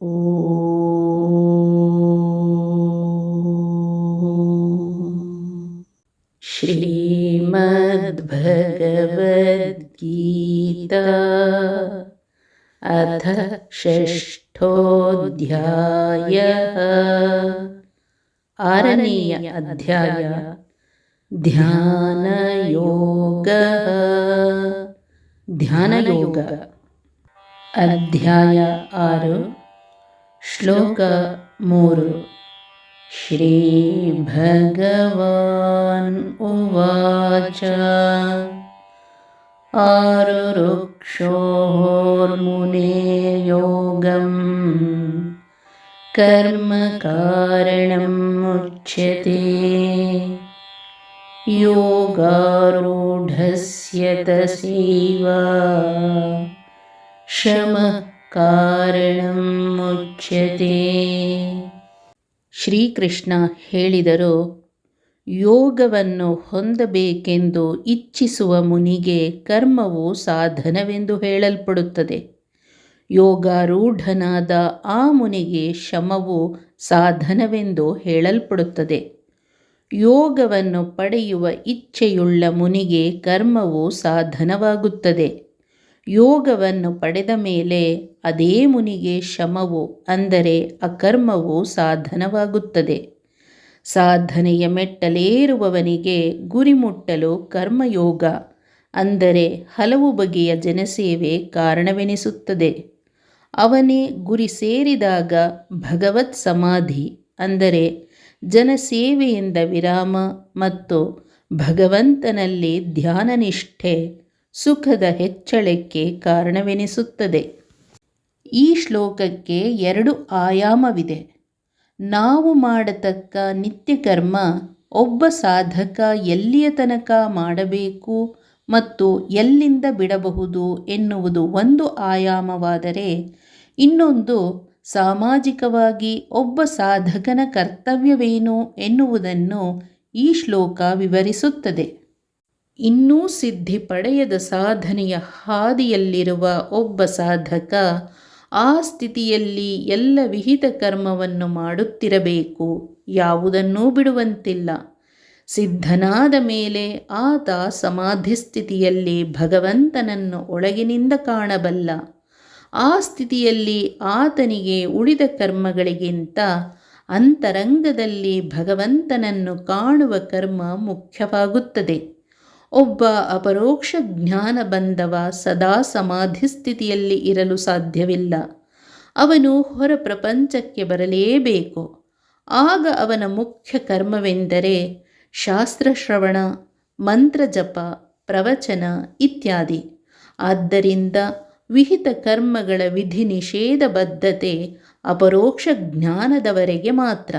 श्रीमद्भगवद्गीता अथ षष्ठोऽध्यायः। आरनेय अध्याय ಧ್ಯಾನಯೋಗಃ. ಧ್ಯಾನಯೋಗ ಅಧ್ಯಾಯ 6 ಶ್ಲೋಕ 3. ಶ್ರೀ ಭಗವಾನ್ ಉವಾಚ ಆರುರುಕ್ಷೋರ್ಮುನೇ ಯೋಗಂ ಕರ್ಮ ಕಾರಣಂ ಮುಚ್ಯತೆ ಯೋಗಾರೂಢಸ್ಯ ತಸೈವ ಶಮಃ ಕಾರಣಂ ಮುಚ್ಯತೆ. ಶ್ರೀಕೃಷ್ಣ ಹೇಳಿದರು, ಯೋಗವನ್ನು ಹೊಂದಬೇಕೆಂದು ಇಚ್ಛಿಸುವ ಮುನಿಗೆ ಕರ್ಮವು ಸಾಧನವೆಂದು ಹೇಳಲ್ಪಡುತ್ತದೆ. ಯೋಗಾರೂಢನಾದ ಆ ಮುನಿಗೆ ಶಮವು ಸಾಧನವೆಂದು ಹೇಳಲ್ಪಡುತ್ತದೆ. ಯೋಗವನ್ನು ಪಡೆಯುವ ಇಚ್ಛೆಯುಳ್ಳ ಮುನಿಗೆ ಕರ್ಮವು ಸಾಧನವಾಗುತ್ತದೆ. ಯೋಗವನ್ನು ಪಡೆದ ಮೇಲೆ ಅದೇ ಮುನಿಗೆ ಶಮವು ಅಂದರೆ ಅಕರ್ಮವು ಸಾಧನವಾಗುತ್ತದೆ. ಸಾಧನೆಯ ಮೆಟ್ಟಲೇರುವವನಿಗೆ ಗುರಿ ಮುಟ್ಟಲು ಕರ್ಮಯೋಗ ಅಂದರೆ ಹಲವು ಬಗೆಯ ಜನಸೇವೆ ಕಾರಣವೆನಿಸುತ್ತದೆ. ಅವನೇ ಗುರಿ ಸೇರಿದಾಗ ಭಗವತ್ ಸಮಾಧಿ ಅಂದರೆ ಜನಸೇವೆಯಿಂದ ವಿರಾಮ ಮತ್ತು ಭಗವಂತನಲ್ಲಿ ಧ್ಯಾನನಿಷ್ಠೆ ಸುಖದ ಹೆಚ್ಚಳಕ್ಕೆ ಕಾರಣವೆನಿಸುತ್ತದೆ. ಈ ಶ್ಲೋಕಕ್ಕೆ 2 ಆಯಾಮವಿದೆ. ನಾವು ಮಾಡತಕ್ಕ ನಿತ್ಯಕರ್ಮ ಒಬ್ಬ ಸಾಧಕ ಎಲ್ಲಿಯ ತನಕ ಮಾಡಬೇಕು ಮತ್ತು ಎಲ್ಲಿಂದ ಬಿಡಬಹುದು ಎನ್ನುವುದು ಒಂದು ಆಯಾಮವಾದರೆ, ಇನ್ನೊಂದು ಸಾಮಾಜಿಕವಾಗಿ ಒಬ್ಬ ಸಾಧಕನ ಕರ್ತವ್ಯವೇನು ಎನ್ನುವುದನ್ನು ಈ ಶ್ಲೋಕ ವಿವರಿಸುತ್ತದೆ. ಇನ್ನೂ ಸಿದ್ಧಿ ಪಡೆಯದ ಸಾಧನೆಯ ಹಾದಿಯಲ್ಲಿರುವ ಒಬ್ಬ ಸಾಧಕ ಆ ಸ್ಥಿತಿಯಲ್ಲಿ ಎಲ್ಲ ವಿಹಿತ ಕರ್ಮವನ್ನು ಮಾಡುತ್ತಿರಬೇಕು, ಯಾವುದನ್ನೂ ಬಿಡುವಂತಿಲ್ಲ. ಸಿದ್ಧನಾದ ಮೇಲೆ ಆತ ಸಮಾಧಿ ಸ್ಥಿತಿಯಲ್ಲಿ ಭಗವಂತನನ್ನು ಒಳಗಿನಿಂದ ಕಾಣಬಲ್ಲ. ಆ ಸ್ಥಿತಿಯಲ್ಲಿ ಆತನಿಗೆ ಉಳಿದ ಕರ್ಮಗಳಿಗಿಂತ ಅಂತರಂಗದಲ್ಲಿ ಭಗವಂತನನ್ನು ಕಾಣುವ ಕರ್ಮ ಮುಖ್ಯವಾಗುತ್ತದೆ. ಒಬ್ಬ ಅಪರೋಕ್ಷ ಜ್ಞಾನ ಬಂದವ ಸದಾ ಸಮಾಧಿ ಸ್ಥಿತಿಯಲ್ಲಿ ಇರಲು ಸಾಧ್ಯವಿಲ್ಲ. ಅವನು ಹೊರ ಪ್ರಪಂಚಕ್ಕೆ ಬರಲೇಬೇಕು. ಆಗ ಅವನ ಮುಖ್ಯ ಕರ್ಮವೆಂದರೆ ಶಾಸ್ತ್ರಶ್ರವಣ, ಮಂತ್ರಜಪ, ಪ್ರವಚನ ಇತ್ಯಾದಿ. ಆದ್ದರಿಂದ ವಿಹಿತ ಕರ್ಮಗಳ ವಿಧಿ ನಿಷೇಧ ಬದ್ಧತೆ ಅಪರೋಕ್ಷ ಜ್ಞಾನದವರೆಗೆ ಮಾತ್ರ.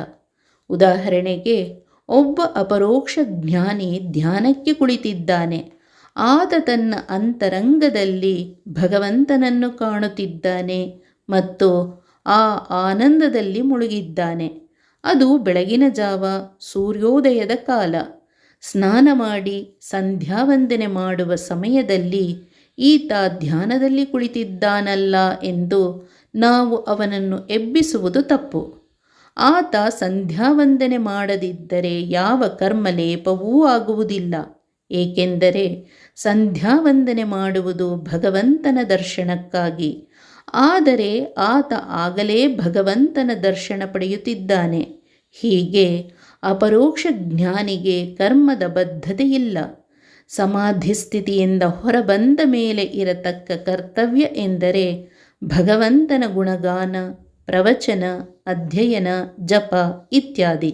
ಉದಾಹರಣೆಗೆ, ಒಬ್ಬ ಅಪರೋಕ್ಷ ಜ್ಞಾನಿ ಧ್ಯಾನಕ್ಕೆ ಕುಳಿತಿದ್ದಾನೆ. ಆತ ತನ್ನ ಅಂತರಂಗದಲ್ಲಿ ಭಗವಂತನನ್ನು ಕಾಣುತ್ತಿದ್ದಾನೆ ಮತ್ತು ಆ ಆನಂದದಲ್ಲಿ ಮುಳುಗಿದ್ದಾನೆ. ಅದು ಬೆಳಗಿನ ಜಾವ, ಸೂರ್ಯೋದಯದ ಕಾಲ. ಸ್ನಾನ ಮಾಡಿ ಸಂಧ್ಯಾವಂದನೆ ಮಾಡುವ ಸಮಯದಲ್ಲಿ ಈತ ಧ್ಯಾನದಲ್ಲಿ ಕುಳಿತಿದ್ದಾನಲ್ಲ ಎಂದು ನಾವು ಅವನನ್ನು ಎಬ್ಬಿಸುವುದು ತಪ್ಪು. ಆತ ಸಂಧ್ಯಾವಂದನೆ ಮಾಡದಿದ್ದರೆ ಯಾವ ಕರ್ಮಲೇಪವೂ ಆಗುವುದಿಲ್ಲ. ಏಕೆಂದರೆ ಸಂಧ್ಯಾವಂದನೆ ಮಾಡುವುದು ಭಗವಂತನ ದರ್ಶನಕ್ಕಾಗಿ. ಆದರೆ ಆತ ಆಗಲೇ ಭಗವಂತನ ದರ್ಶನ ಪಡೆಯುತ್ತಿದ್ದಾನೆ. ಹೀಗೆ ಅಪರೋಕ್ಷ ಜ್ಞಾನಿಗೆ ಕರ್ಮದ ಬದ್ಧತೆಯಿಲ್ಲ. ಸಮಾಧಿ ಸ್ಥಿತಿಯಿಂದ ಹೊರಬಂದ ಮೇಲೆ ಇರತಕ್ಕ ಕರ್ತವ್ಯ ಎಂದರೆ ಭಗವಂತನ ಗುಣಗಾನ, ಪ್ರವಚನ, ಅಧ್ಯಯನ, ಜಪ ಇತ್ಯಾದಿ.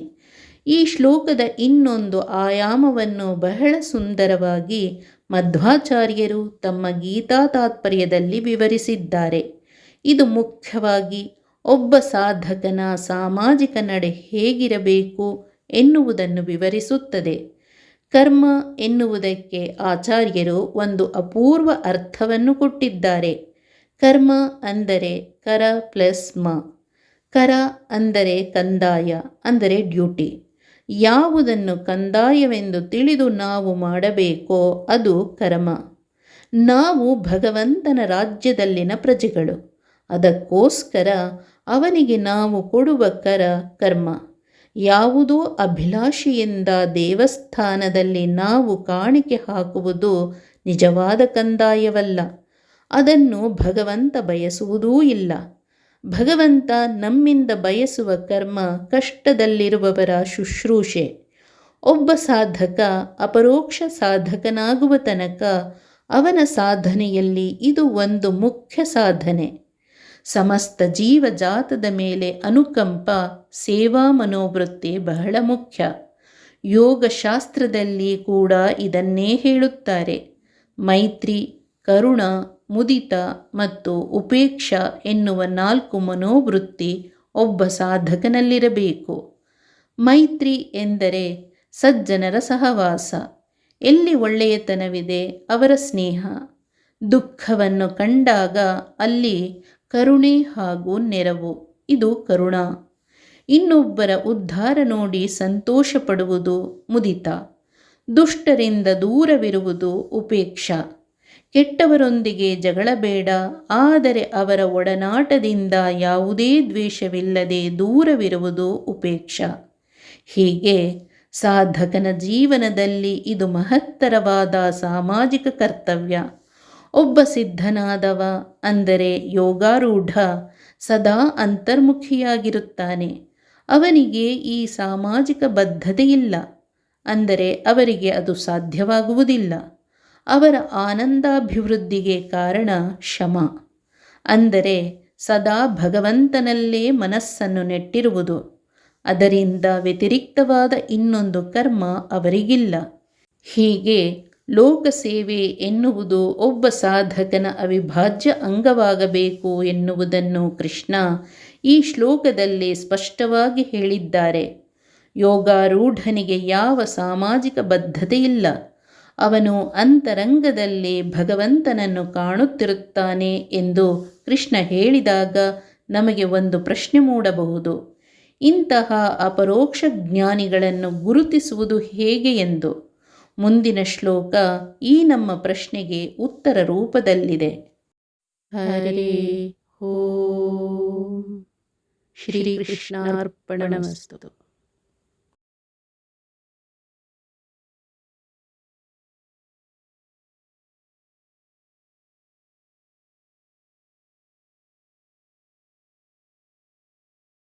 ಈ ಶ್ಲೋಕದ ಇನ್ನೊಂದು ಆಯಾಮವನ್ನು ಬಹಳ ಸುಂದರವಾಗಿ ಮಧ್ವಾಚಾರ್ಯರು ತಮ್ಮ ಗೀತಾ ತಾತ್ಪರ್ಯದಲ್ಲಿ ವಿವರಿಸಿದ್ದಾರೆ. ಇದು ಮುಖ್ಯವಾಗಿ ಒಬ್ಬ ಸಾಧಕನ ಸಾಮಾಜಿಕ ನಡೆ ಹೇಗಿರಬೇಕು ಎನ್ನುವುದನ್ನು ವಿವರಿಸುತ್ತದೆ. ಕರ್ಮ ಎನ್ನುವುದಕ್ಕೆ ಆಚಾರ್ಯರು ಒಂದು ಅಪೂರ್ವ ಅರ್ಥವನ್ನು ಕೊಟ್ಟಿದ್ದಾರೆ. ಕರ್ಮ ಅಂದರೆ ಕರ ಪ್ಲಸ್ ಮ. ಕರ ಅಂದರೆ ಕಂದಾಯ ಅಂದರೆ ಡ್ಯೂಟಿ. ಯಾವುದನ್ನು ಕಂದಾಯವೆಂದು ತಿಳಿದು ನಾವು ಮಾಡಬೇಕೋ ಅದು ಕರ್ಮ. ನಾವು ಭಗವಂತನ ರಾಜ್ಯದಲ್ಲಿನ ಪ್ರಜೆಗಳು. ಅದಕ್ಕೋಸ್ಕರ ಅವನಿಗೆ ನಾವು ಕೊಡುವ ಕರ್ಮ. ಯಾವುದೋ ಅಭಿಲಾಷೆಯಿಂದ ದೇವಸ್ಥಾನದಲ್ಲಿ ನಾವು ಕಾಣಿಕೆ ಹಾಕುವುದು ನಿಜವಾದ ಕಂದಾಯವಲ್ಲ. ಅದನ್ನು ಭಗವಂತ ಬಯಸುವುದೂ ಇಲ್ಲ. ಭಗವಂತ ನಮ್ಮಿಂದ ಬಯಸುವ ಕರ್ಮ ಕಷ್ಟದಲ್ಲಿರುವವರ ಶುಶ್ರೂಷೆ. ಒಬ್ಬ ಸಾಧಕ ಅಪರೋಕ್ಷ ಸಾಧಕನಾಗುವ ತನಕ ಅವನ ಸಾಧನೆಯಲ್ಲಿ ಇದು ಒಂದು ಮುಖ್ಯ ಸಾಧನೆ. ಸಮಸ್ತ ಜೀವಜಾತದ ಮೇಲೆ ಅನುಕಂಪ, ಸೇವಾ ಮನೋವೃತ್ತಿ ಬಹಳ ಮುಖ್ಯ. ಯೋಗಶಾಸ್ತ್ರದಲ್ಲಿ ಕೂಡ ಇದನ್ನೇ ಹೇಳುತ್ತಾರೆ. ಮೈತ್ರಿ, ಕರುಣ, ಮುದಿತ ಮತ್ತು ಉಪೇಕ್ಷ ಎನ್ನುವ 4 ಮನೋವೃತ್ತಿ ಒಬ್ಬ ಸಾಧಕನಲ್ಲಿರಬೇಕು. ಮೈತ್ರಿ ಎಂದರೆ ಸಜ್ಜನರ ಸಹವಾಸ. ಎಲ್ಲಿ ಒಳ್ಳೆಯತನವಿದೆ ಅವರ ಸ್ನೇಹ. ದುಃಖವನ್ನು ಕಂಡಾಗ ಅಲ್ಲಿ ಕರುಣೆ ಹಾಗೂ ನೆರವು, ಇದು ಕರುಣಾ. ಇನ್ನೊಬ್ಬರ ಉದ್ಧಾರ ನೋಡಿ ಸಂತೋಷ ಪಡುವುದು ಮುದಿತ. ದುಷ್ಟರಿಂದ ದೂರವಿರುವುದು ಉಪೇಕ್ಷ. ಕೆಟ್ಟವರೊಂದಿಗೆ ಜಗಳ ಬೇಡ, ಆದರೆ ಅವರ ಒಡನಾಟದಿಂದ ಯಾವುದೇ ದ್ವೇಷವಿಲ್ಲದೆ ದೂರವಿರುವುದು ಉಪೇಕ್ಷ. ಹೀಗೆ ಸಾಧಕನ ಜೀವನದಲ್ಲಿ ಇದು ಮಹತ್ತರವಾದ ಸಾಮಾಜಿಕ ಕರ್ತವ್ಯ. ಒಬ್ಬ ಸಿದ್ಧನಾದವ ಅಂದರೆ ಯೋಗಾರೂಢ ಸದಾ ಅಂತರ್ಮುಖಿಯಾಗಿರುತ್ತಾನೆ. ಅವನಿಗೆ ಈ ಸಾಮಾಜಿಕ ಬದ್ಧತೆಯಿಲ್ಲ, ಅಂದರೆ ಅವರಿಗೆ ಅದು ಸಾಧ್ಯವಾಗುವುದಿಲ್ಲ. ಅವರ ಆನಂದಾಭಿವೃದ್ಧಿಗೆ ಕಾರಣ ಶಮ, ಅಂದರೆ ಸದಾ ಭಗವಂತನಲ್ಲೇ ಮನಸ್ಸನ್ನು ನೆಟ್ಟಿರುವುದು. ಅದರಿಂದ ವ್ಯತಿರಿಕ್ತವಾದ ಇನ್ನೊಂದು ಕರ್ಮ ಅವರಿಗಿಲ್ಲ. ಹೀಗೆ ಲೋಕಸೇವೆ ಎನ್ನುವುದು ಒಬ್ಬ ಸಾಧಕನ ಅವಿಭಾಜ್ಯ ಅಂಗವಾಗಬೇಕು ಎನ್ನುವುದನ್ನು ಕೃಷ್ಣ ಈ ಶ್ಲೋಕದಲ್ಲಿ ಸ್ಪಷ್ಟವಾಗಿ ಹೇಳಿದ್ದಾರೆ. ಯೋಗಾರೂಢನಿಗೆ ಯಾವ ಸಾಮಾಜಿಕ ಬದ್ಧತೆಯಿಲ್ಲ. ಅವನು ಅಂತರಂಗದಲ್ಲಿ ಭಗವಂತನನ್ನು ಕಾಣುತ್ತಿರುತ್ತಾನೆ ಎಂದು ಕೃಷ್ಣ ಹೇಳಿದಾಗ ನಮಗೆ ಒಂದು ಪ್ರಶ್ನೆ ಮೂಡಬಹುದು. ಇಂತಹ ಅಪರೋಕ್ಷ ಜ್ಞಾನಿಗಳನ್ನು ಗುರುತಿಸುವುದು ಹೇಗೆ ಎಂದು. ಮುಂದಿನ ಶ್ಲೋಕ ಈ ನಮ್ಮ ಪ್ರಶ್ನೆಗೆ ಉತ್ತರ ರೂಪದಲ್ಲಿದೆ. ಹರೇ ಓಂ ಶ್ರೀ ಕೃಷ್ಣಾರ್ಪಣಮಸ್ತು.